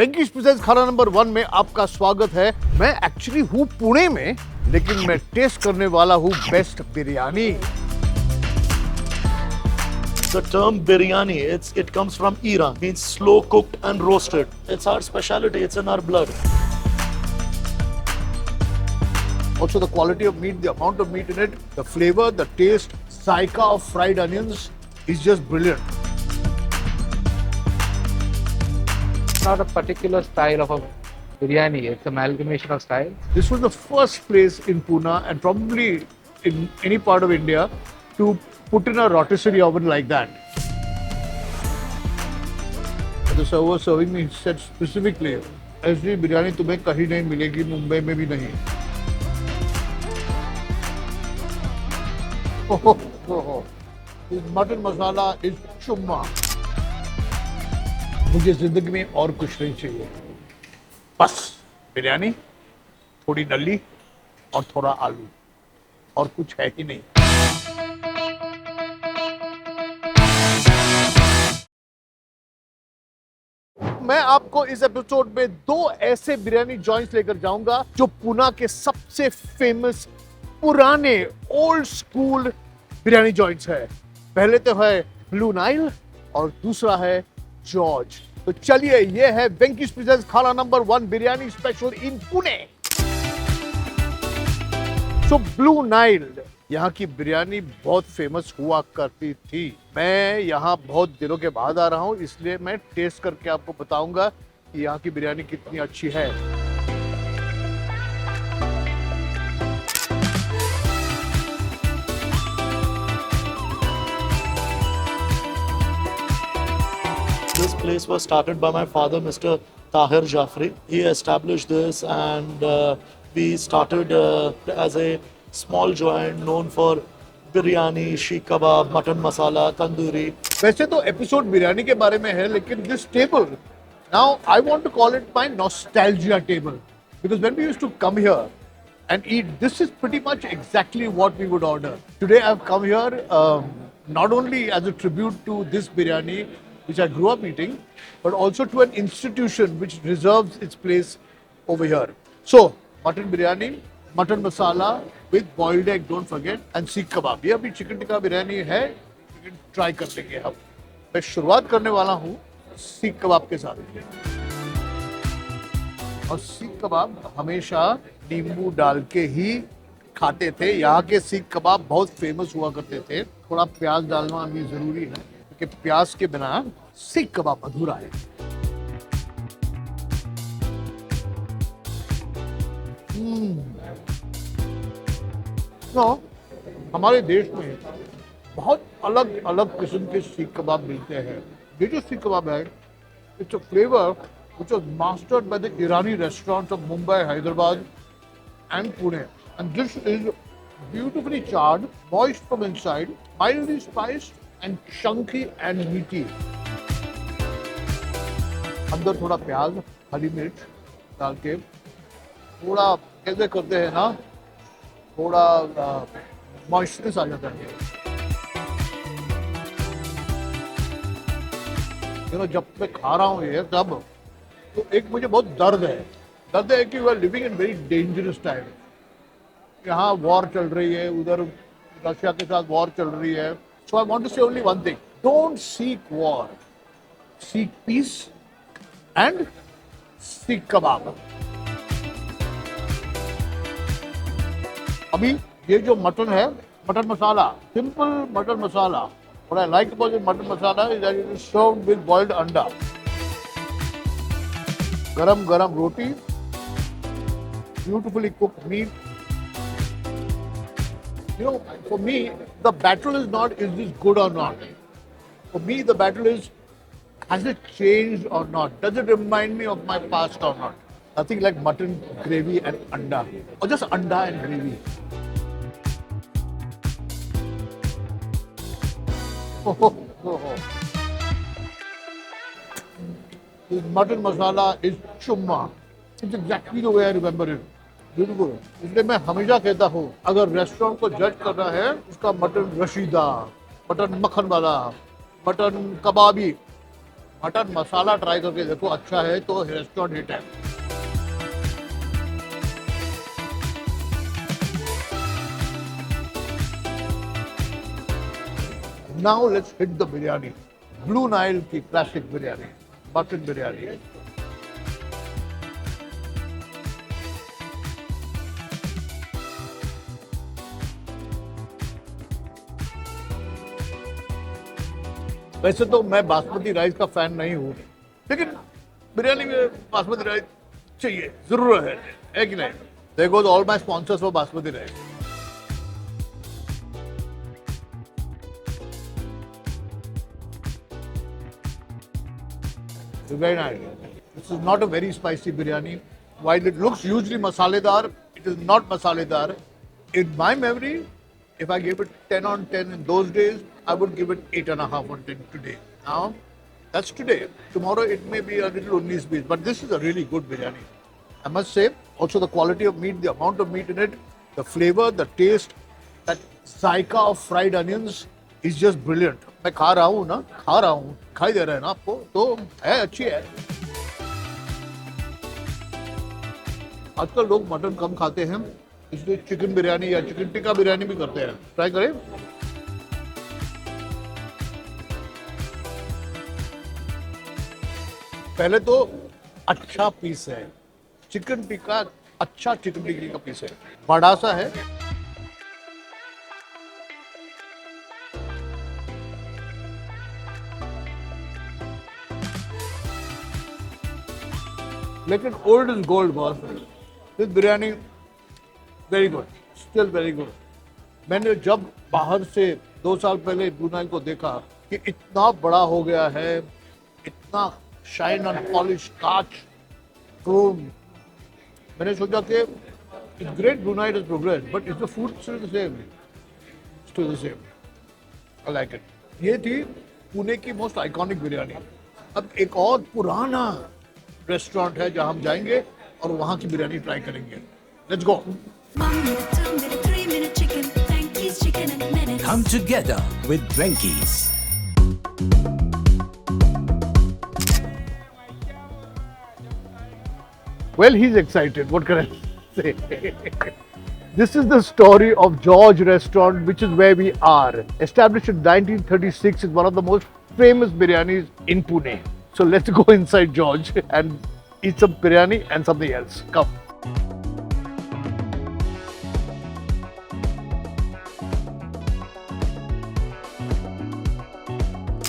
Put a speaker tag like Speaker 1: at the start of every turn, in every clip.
Speaker 1: वेंकीश presents Khana number 1 में आपका स्वागत है। मैं एक्चुअली हूँ पुणे में, लेकिन मैं टेस्ट करने वाला हूँ best biryani.
Speaker 2: The term biryani, it comes from Iran, means slow cooked and roasted. It's our specialty, it's in our blood.
Speaker 1: Also the quality of meat, the amount of meat in it, the flavor, the taste, zaika of fried onions is just brilliant.
Speaker 3: It's not a particular style of a biryani, it's amalgamation of styles.
Speaker 1: This was the first place in Pune and probably in any part of India to put in a rotisserie oven like that. The server serving me said specifically, ऐसी बिरयानी तुम्हें कहीं नहीं मिलेगी, मुंबई में भी नहीं। This mutton masala is chumma. मुझे जिंदगी में और कुछ नहीं चाहिए, बस बिरयानी, थोड़ी नली और थोड़ा आलू, और कुछ है ही नहीं। मैं आपको इस एपिसोड में दो ऐसे बिरयानी जॉइंट्स लेकर जाऊंगा जो पुणे के सबसे फेमस पुराने ओल्ड स्कूल बिरयानी जॉइंट्स है। पहले तो है ब्लू नाइल और दूसरा है जॉर्ज। तो चलिए, ये है वेंकीश presents Khana number 1 biryani special in Pune. So blue Nile, यहाँ की बिरयानी बहुत फेमस हुआ करती थी। मैं यहाँ बहुत दिनों के बाद आ रहा हूँ, इसलिए मैं टेस्ट करके आपको बताऊंगा कि यहाँ की बिरयानी कितनी अच्छी है।
Speaker 2: This place was started by my father, Mr. Tahir Jafri. He established this and we started as a small joint known for biryani, sheikh kebab, mutton masala, tandoori.
Speaker 1: वैसे तो एपिसोड बिरयानी के बारे में है, लेकिन this table, now I want to call it my nostalgia table, because when we used to come here and eat, this is pretty much exactly what we would order. Today I've come here not only as a tribute to this biryani which I grew up eating, but also to an institution which reserves its place over here. So mutton biryani, mutton masala with boiled egg, don't forget, and seekh kebab. ये अभी chicken tikka biryani है, लेकिन try कर लेंगे हम। मैं शुरुआत करने वाला हूँ सीख कबाब के साथ। और सीख कबाब हमेशा नींबू डाल के ही खाते थे। यहाँ के सीख कबाब बहुत फेमस हुआ करते थे। थोड़ा प्याज डालना भी जरूरी है, क्योंकि प्याज के बिना सीख कबाब अधूरा है। तो हमारे देश में बहुत अलग अलग किस्म के सीख कबाब मिलते हैं। ये जो सीख कबाब है, it's a flavour which was mastered by the Irani restaurants of Mumbai, Hyderabad and Pune. And this is beautifully charred, moist from inside, mildly spiced and chunky and meaty. अंदर थोड़ा प्याज, हरी मिर्च डाल के थोड़ा कैसे करते हैं ना, थोड़ा मॉइस्चनेस आ जाता है। जब मैं खा रहा हूँ ये तब तो एक मुझे बहुत दर्द है कि we are living in very dangerous time. यहाँ वॉर चल रही है, उधर रशिया के साथ वॉर चल रही है। So I want to say only one thing, don't seek war, seek peace and seek kebab. अभी ये जो मटन है, mutton masala, simple mutton masala. What I like about mutton masala is that it is served with boiled anda, गरम गरम रोटी, beautifully cooked meat. For me, the battle is not, is this good or not? For me, the battle is, has it changed or not? Does it remind me of my past or not? Nothing like mutton gravy and anda, or just anda and gravy. This mutton masala is chumma. It's exactly the way I remember it. Beautiful. इसलिए मैं हमेशा कहता हूँ, अगर restaurant को जज करना है, उसका मटन रशीदा, मटन मक्खन वाला, मटन कबाबी, मटन मसाला ट्राई करके देखो, अच्छा है तो रेस्टोरेंट हिट है। Now let's hit the biryani. Blue Nile की classic biryani, mutton biryani. वैसे तो मैं बासमती राइस का फैन नहीं हूँ, लेकिन बिरयानी में बासमती राइस चाहिए, जरूर है कि नहीं? There goes all my sponsors for basmati rice. Very nice. This is not a very spicy biryani. While it looks hugely masaledar, it is not masaledar. In my memory, if I gave it 10 on 10 in those days, I would give it 8.5 on 10 today. Now, that's today. Tomorrow it may be a little 19-20, but this is a really good biryani. I must say, also the quality of meat, the amount of meat in it, the flavor, the taste, that zaika of fried onions is just brilliant. मैं खा रहा हूँ ना, खा रहा हूँ, दिखाई दे रहा है ना आपको, तो है, अच्छी है। आजकल लोग मटन कम खाते हैं, इसलिए चिकन बिरयानी या चिकन टिक्का बिरयानी भी करते हैं। ट्राई करें। पहले तो अच्छा पीस है, चिकन टिक्का अच्छा चिकन टिक्की का पीस है, बड़ा सा है। लेकिन old is gold boss. This biryani very good, still very good. मैंने जब बाहर से 2 साल पहले ब्लू नाइल को देखा कि इतना बड़ा हो गया है, इतना शाइन एंड पॉलिश कांच क्रोम, मैंने सोचा कि it's great blue Nile is progress, but is the food still the same, still the same. I like it. ये थी पुणे की मोस्ट आइकॉनिक बिरयानी। अब एक और पुराना रेस्टोरेंट है जहां हम जाएंगे और वहां की बिरयानी ट्राई करेंगे। Let's go.
Speaker 4: 1 minute, 2 minute, 3 minute chicken, Frankie's chicken in a minute.
Speaker 5: Come together with Drenkies.
Speaker 1: Well, he's excited. What can I say? This is the story of George Restaurant, which is where we are. Established in 1936, it's one of the most famous biryanis in Pune. So let's go inside George and eat some biryani and something else. Come.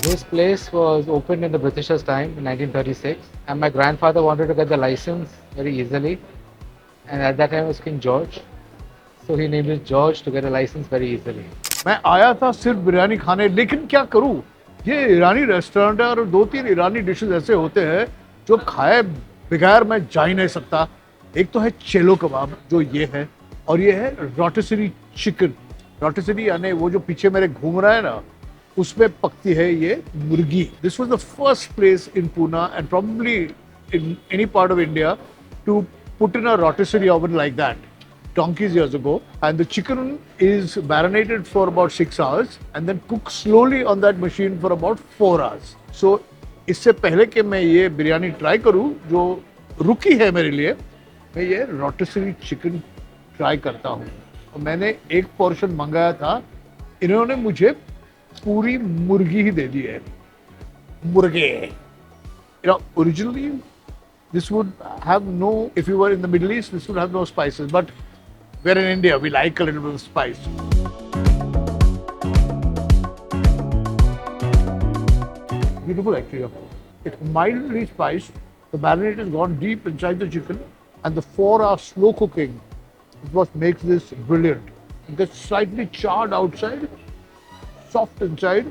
Speaker 3: This place was opened in the Britishers' time in 1936, and my grandfather wanted to get the license very easily. And at that time it was King George, so he named it George to get a license very easily.
Speaker 1: मैं आया था सिर्फ बिरयानी खाने, लेकिन क्या करूं? ये ईरानी restaurant है और 2-3 ईरानी डिशेस ऐसे होते हैं जो खाए बगैर मैं जा ही नहीं सकता। एक तो है चेलो कबाब, जो ये है, और ये है रोटिसरी चिकन। रोटिसरी यानी वो जो पीछे मेरे घूम रहा है ना, उसमें पकती है ये मुर्गी। This was the first place in Poona and probably in any part of India to put in a rotisserie oven like that donkeys years ago, and the chicken is marinated for about 6 hours and then cooked slowly on that machine for about 4 hours. So इससे पहले कि मैं ये biryani try करूं जो रुकी है मेरे लिए, मैं ये रोटिसरी चिकन ट्राई करता हूं। और मैंने एक पोर्शन मंगाया था, इन्होंने मुझे पूरी मुर्गी ही दे दी है। मुर्गे, originally this would have no, if you were in the Middle East, this would have no spices, but we're in India, we like a little bit of spice. Beautiful actually. It's mildly spiced. The marinade has gone deep inside the chicken, and the 4-hour slow cooking is what makes this brilliant. It gets slightly charred outside, soft inside,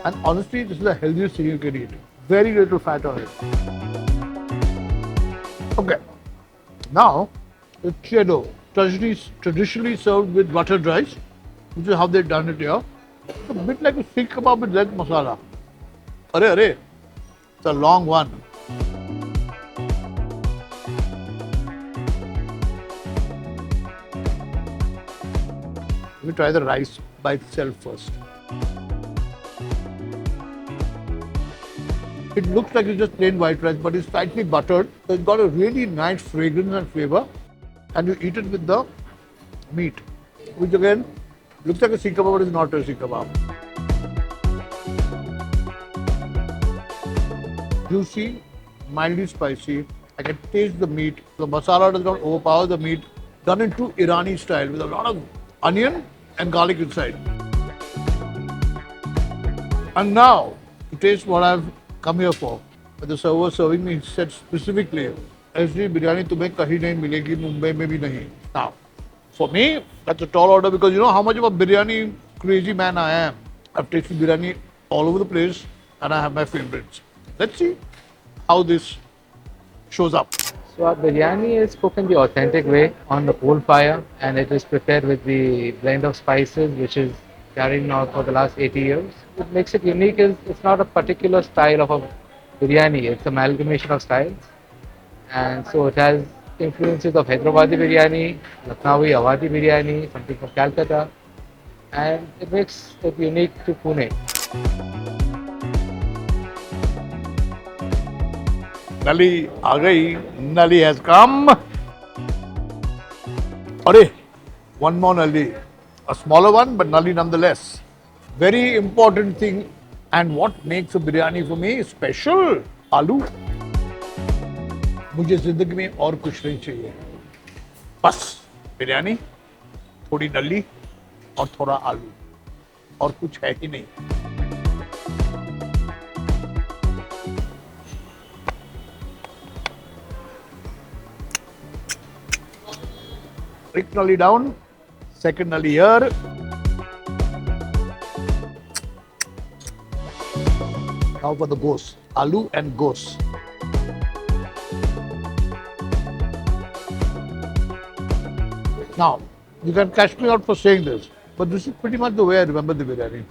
Speaker 1: and honestly, this is the healthiest thing you can eat. Very little fat on it. Okay, now the chedo, traditionally served with buttered rice, which is how they've done it here. It's a bit like a sikh kebab with less masala. Arey, it's a long one. Let me try the rice by itself first. It looks like it's just plain white rice, but it's slightly buttered. So it's got a really nice fragrance and flavor. And you eat it with the meat, which again looks like a seekh kebab, but is not a seekh kebab. Juicy, mildly spicy. I can taste the meat. The masala does not overpower the meat. Done into Irani style with a lot of onion and garlic inside. And now, to taste what I've come here for. But the server serving me said specifically, ऐसी बिरयानी तुम्हें कहीं नहीं मिलेगी, मुंबई में भी नहीं. Now, for me, that's a tall order because you know how much of a biryani crazy man I am. I've tasted biryani all over the place and I have my favorites. Let's see how this shows up.
Speaker 3: So our biryani is cooked in the authentic way on the coal fire, and it is prepared with the blend of spices which is carrying on for the last 80 years. What makes it unique is it's not a particular style of a biryani, it's an amalgamation of styles. And so it has influences of Hyderabadi biryani, Lucknowi, Awadhi biryani, something from Calcutta, and it makes it unique to Pune.
Speaker 1: Nali aa gayi. Nali has come. Arey, one more Nali. A smaller one, but Nali nonetheless. Very important thing. And what makes a biryani for me special? Aloo. मुझे जिंदगी में और कुछ नहीं चाहिए. बस बिरयानी, थोड़ी नली और थोड़ा आलू. और कुछ है ही नहीं. एक nali down, second nali here. Now for the gos, aloo and gos. Now, you can catch me out for saying this, but this is pretty much the way I remember the biryani,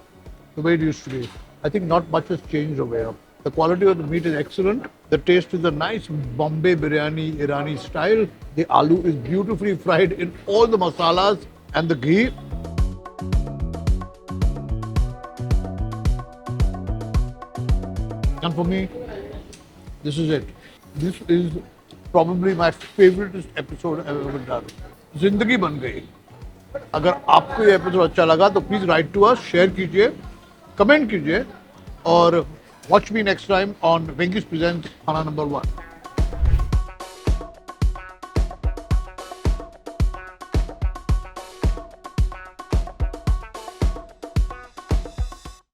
Speaker 1: the way it used to be. I think not much has changed over here. The quality of the meat is excellent. The taste is a nice Bombay biryani, Irani style. The aloo is beautifully fried in all the masalas and the ghee. And for me, this is it. This is probably my favorite episode I've ever done. जिंदगी बन गई. अगर आपको ये episode अच्छा लगा तो please write to us, share कीजिए, कमेंट कीजिए और watch me next time on Venky's presents Khana number 1.